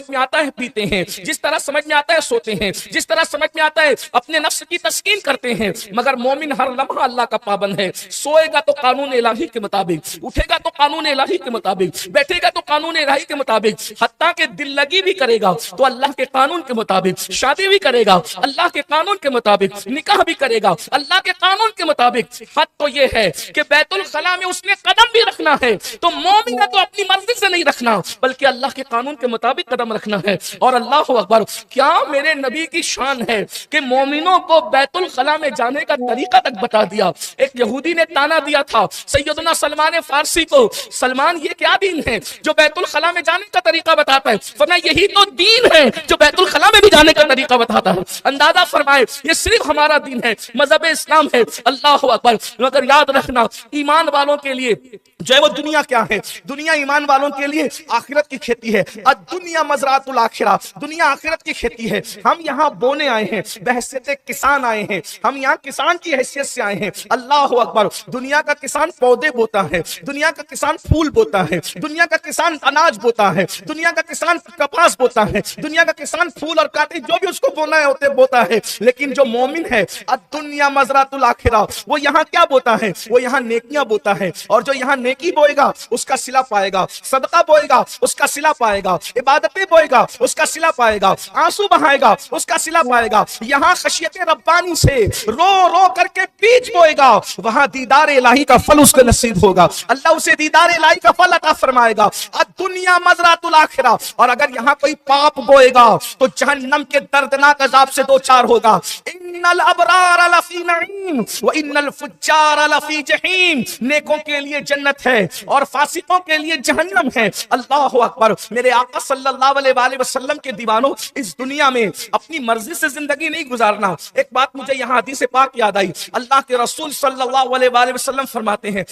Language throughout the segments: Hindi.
में आता है पीते हैं, जिस तरह समझ में आता है सोते हैं, जिस तरह समझ में आता है अपने नफ्स की तस्कीन करते हैं। मगर मोमिन हर लम्हा अल्लाह का पाबंद है। सोएगा तो कानून इलाही के मुताबिक, उठेगा तो कानून इलाही के मुताबिक, बैठेगा तो कानून इलाही के मुताबिक, हत्ता के दिल लगी भी करेगा तो अल्लाह के कानून के मुताबिक, शादी भी करेगा अल्लाह के कानून के मुताबिक, निकाह भी करेगा अल्लाह के कानून के मुताबिक। हद तो ये है कि बैतुल खला में उसने कदम भी रखना है तो मोमिन तो अपनी मर्जी से नहीं रखना, बल्कि अल्लाह के कानून के मुताबिक कदम रखना है। और अल्लाह अकबर, क्या मेरे नबी की शान है कि मोमिनों को बैतुल खला में जाने का तरीका तक बता दिया। एक यहूदी ने ताना दिया था सैयदना सलमान फारसी को, सलमान ये क्या दीन है जो बैतुल खला में जाने का तरीका बताता है? फरमाया यही तो दीन है जो बैतुल खला में भी जाने का तरीका बताता है। अंदाजा फरमाए ये सिर्फ हमारा दीन है, मजहब इस्लाम है। अल्लाह अकबर। मगर याद रखना ईमान वालों के लिए जो है वो दुनिया क्या है? दुनिया ईमान वालों के लिए आखिरत की खेती है। दुनिया मजरातुल आखिरा, दुनिया आखिरत की खेती है। हम यहाँ बोने आए हैं, बहसियत किसान आए हैं, हम यहाँ किसान की हैसियत से आए हैं। अल्लाह अकबर। दुनिया का किसान पौधे बोता है, दुनिया का किसान फूल बोता है, दुनिया का किसान अनाज बोता है, दुनिया का किसान कपास बोता है, दुनिया का किसान फूल और काटे जो भी उसको बोना है होते बोता है। लेकिन जो मोमिन है दुनिया मजरातुल आखिरा, वो यहाँ क्या बोता है? वो यहाँ नेकियां बोता है। और जो यहाँ नेकी बोएगा उसका सिला पाएगा, सदका बोएगा उसका सिला पाएगा, इबादतें बोएगा उसका सिला पाएगा, आंसू बहाएगा उसका सिला पाएगा। यहाँ खशियत रब्बानी से रो रो करके बीज बोएगा, वहां दीदार इलाही का फल उसको नसीब होगा। अल्लाह उसे दीदार इलाही का फल अता फरमाएगा। दुनिया मजरातुल आखिरा। और अगर यहाँ कोई पाप बोएगा तो जहन्नम के दर्दनाक अजाब से दो चार होगा। इन्नल अबरार लफी नईम व इन्नल फुज्जार लफी जहीम। नेकों के लिए जन्नत है और फासिकों के लिए जहन्नम है। अल्लाह अकबर। मेरे आका सल्लल्लाहु अलैहि वसल्लम के दीवानों, इस दुनिया में अपनी मर्जी से जिंदगी नहीं गुजारना। एक बात मुझे यहाँ हदीस पाक याद आई। अल्लाह के रसूल सल्लल्लाहु अलैहि वसल्लम फरमाते हैं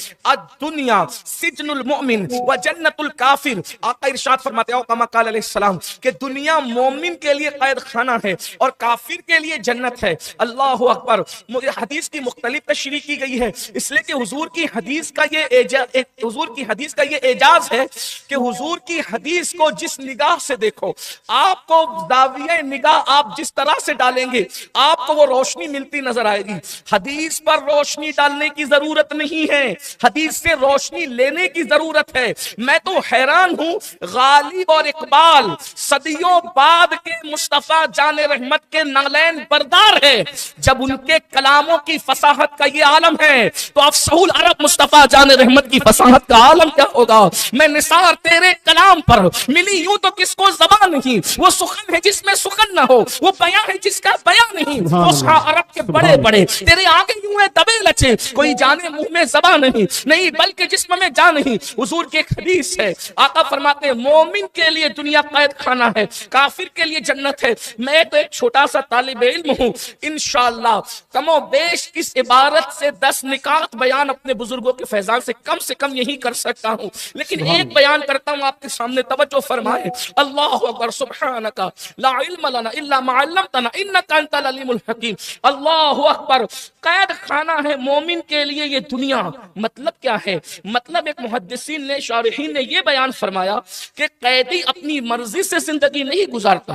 दुनिया सिजनुल मोमिन व जन्नतुल काफिर। आका इरशाद फरमाते हैं कमा क़ाल अलैहिस्सलाम कि दुनिया मोमिन के लिए कैद खाना है और काफिर के लिए जन्नत है। अल्लाह अकबर। मुझे हदीस की मुख्तलिफ तशरीह की गई है, इसलिए कि हुजूर की हदीस का ये एजाज है कि हुजूर की हदीस को जिस निगाह से देखो, आपको दाविये निगाह आप जिस तरह से डालेंगे आपको वो रोशनी मिलती नजर आएगी। हदीस पर रोशनी डालने की जरूरत नहीं है, हदीस से रोशनी लेने की जरूरत है। मैं तो हैरान हूं, गालिब और इकबाल सदियों बाद के मुस्तफा जाने रहमत के नालैन बरदार है। जब उनके कलामों की फसाहत का ये आलम है तो अफसहुल अरब मुस्तफा जाने रहमत की फसाहत का आलम क्या होगा। मैं निसार तेरे कलाम पर मिली यूं तो किसको ज़बान नहीं, वो सुखन है जिसमें सुखन ना हो, वो बयां है जिसका बयां नहीं। वो अरब के बड़े बड़े तेरे आगे यूं है दबे लचे, कोई जाने मुंह में ज़बान नहीं बल्कि जिस्म में जान नहीं। हुजूर की एक हदीस है, आका फरमाते हैं मोमिन के लिए दुनिया कैद खाना है, काफिर के लिए जन्नत है। मैं तो एक छोटा सा तालिब इल्म हूं, इंशाअल्लाह कमो बेश इस इबारत से 10 निकात बयान अपने बुजुर्गों के फैजान से कम यही कर सकता हूं, लेकिन एक बयान करता हूं आपके सामने, तवज्जो फरमाए। अल्लाहु अकबर। सुब्हानका ला इल्म लना इल्ला मा अल्लमतना इन्नका अंतल अलीमुल हकीम। अल्लाहु अकबर। कैद खाना है मोमिन के लिए ये दुनिया। मतलब क्या है? मतलब एक मुहद्दिसीन ने, शारिहीन ने ये बयान फरमाया कि कैदी अपनी मर्जी से जिंदगी नहीं गुजारता,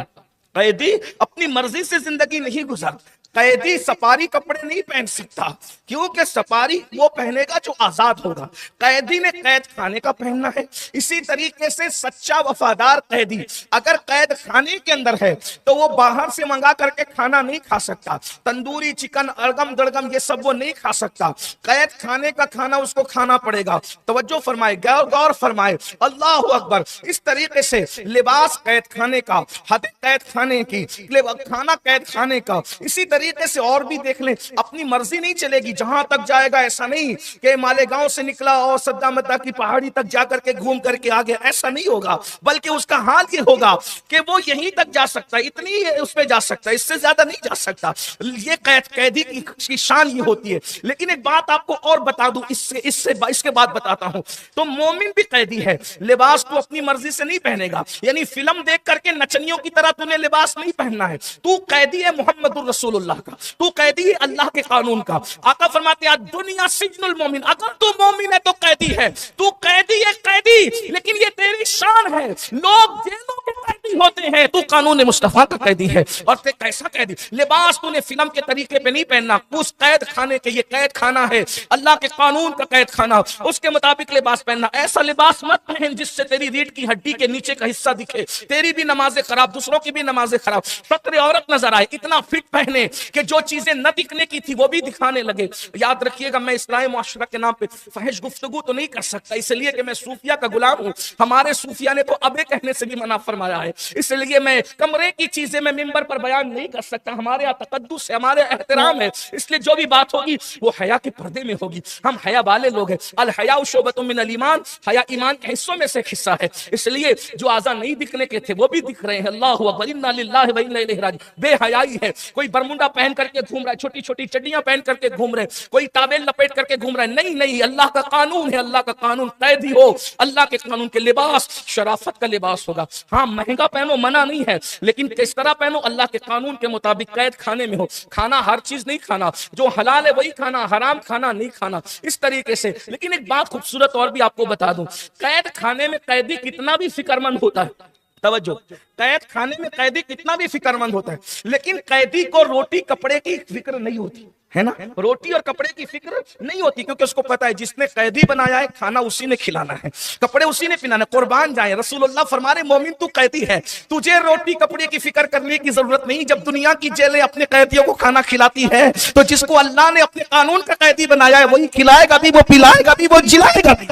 कैदी अपनी मर्जी से जिंदगी नहीं गुजारता। कैदी सफारी कपड़े नहीं पहन सकता, क्योंकि सफारी वो पहनेगा जो आजाद होगा। कैदी ने कैद खाने का पहनना है। इसी तरीके से सच्चा वफादार कैदी अगर कैद खाने के अंदर है तो वो बाहर से मंगा करके खाना नहीं खा सकता। तंदूरी चिकन, अड़गम दड़गम ये सब वो नहीं खा सकता। कैद खाने का खाना उसको खाना पड़ेगा। तवज्जो फरमाए, गौर फरमाए। अल्लाह अकबर। इस तरीके से लिबास कैद खाने का, हद कैद खाने की, खाना कैद खाने का। इसी तरीके से और भी देख लें, अपनी मर्जी नहीं चलेगी, जहां तक जाएगा ऐसा नहीं कि मालेगांव से निकला और सद्दामदा की पहाड़ी तक जाकर के घूम करके आ गया, ऐसा नहीं होगा। बल्कि उसका हाल ये होगा कि वो यहीं तक जा सकता है, इतनी उस पे जा सकता है, इससे ज्यादा नहीं जा सकता। ये कैदी की शान ये होती है। लेकिन एक बात आपको और बता दूं, इसके बाद बताता हूं। तो मोमिन भी कैदी है, लिबास तो अपनी मर्जी से नहीं पहनेगा, यानी फिल्म देख करके नचनियों की तरह तूने लिबास नहीं पहनना है। तू कैदी है मोहम्मदुर रसूलुल्लाह किताबुल्लाह का, तू कैदी है अल्लाह के कानून का। आका फरमाते हैं दुनिया सिजनुल मोमिन, अगर तू मोमिन है तो कैदी है, तू कैदी है कैदी, लेकिन ये तेरी शान है। लोग जेलों के कैदी होते हैं, तू कानून मुस्तफा का कैदी है। और ते कैसा कैदी? लिबास तूने फिल्म के तरीके पे नहीं पहनना, उस कैद खाने के, ये कैद खाना है अल्लाह के कानून का कैद खाना, उसके मुताबिक लिबास पहनना। ऐसा लिबास मत पहन जिससे तेरी रीढ़ की हड्डी के नीचे का हिस्सा दिखे, तेरी भी नमाजें खराब, दूसरों की भी नमाजें खराब, सत्र औरत नजर आए। इतना फिट पहने कि जो चीजें न दिखने की थी वो भी दिखाने लगे। याद रखिएगा, मैं इस्लामी मुआशरा के नाम पे फहिश गुफ्तगू तो नहीं कर सकता, इसलिए कि मैं सूफिया का गुलाम हूं। हमारे सूफिया ने तो अबे कहने से भी मना फरमाया है, इसलिए मैं कमरे की चीजें मैं मिंबर पर बयान नहीं कर सकता। हमारे यहाँ तकद्दुस है, हमारे एहतराम है, इसलिए जो भी बात होगी वो हया के पर्दे में होगी। हम हया वाले लोग हैं। अल हया शुअबतुम मिनल ईमान, हया ईमान के हिस्सों में से एक हिस्सा है। इसलिए जो आज़ा नहीं दिखने के थे वो भी दिख रहे हैं। अल्लाहु अकबर, इन्ना लिल्लाहि व इन्ना इलैहि राजिऊन। बेहयाई है, कोई बरमुंडा पहन करके घूम रहा है, छोटी छोटी चड्डियां पहन करके घूम रहे हैं, कोई ताबेल लपेट करके घूम रहा है। नहीं नहीं, अल्लाह का कानून है, अल्लाह का कानून। कैदी हो अल्लाह के कानून के, लिबास शराफत का लिबास होगा। हाँ, महंगा पहनो, मना नहीं है, लेकिन किस तरह पहनो? अल्लाह के कानून के मुताबिक। कैद खाने में हो, खाना हर चीज नहीं खाना, जो हलाल है वही खाना, हराम खाना नहीं खाना, इस तरीके से। लेकिन एक बात खूबसूरत और भी आपको बता दूं, कैद खाने में कैदी कितना भी फिक्रमंद होता है, तवज्जो, कैद खाने में कैदी कितना भी फिक्रमंद होता है, लेकिन कैदी को रोटी कपड़े की फिक्र नहीं होती है ना। रोटी और कपड़े की फिक्र नहीं होती, क्योंकि उसको पता है जिसने कैदी बनाया है खाना उसी ने खिलाना है, कपड़े उसी ने पहनाना। कुर्बान जाए, रसूलुल्लाह फरमा रहे मोमिन तू कैदी है, तुझे रोटी कपड़े की फिक्र करने की जरूरत नहीं। जब दुनिया की जेलें अपने कैदियों को खाना खिलाती है, तो जिसको अल्लाह ने अपने कानून का कैदी बनाया है वही खिलाएगा भी, वो पिलाएगा भी, वो जिलाएगा भी।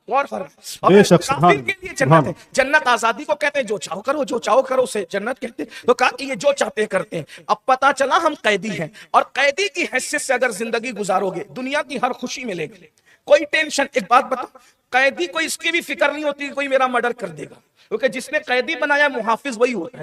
और काफिर के लिए जन्नत है। जन्नत आजादी को कहते हैं, जो चाहो करो, जो चाहो करो, उसे जन्नत कहते हैं। तो कहा कि ये जो चाहते करते हैं। अब पता चला हम कैदी हैं, और कैदी की हैसियत से अगर जिंदगी गुजारोगे दुनिया की हर खुशी मिलेगी, कोई टेंशन। एक बात बताओ, कैदी को इसकी भी फिक्र नहीं होती कोई मेरा मर्डर कर देगा, क्योंकि जिसने कैदी बनाया मुहाफिज वही होता है।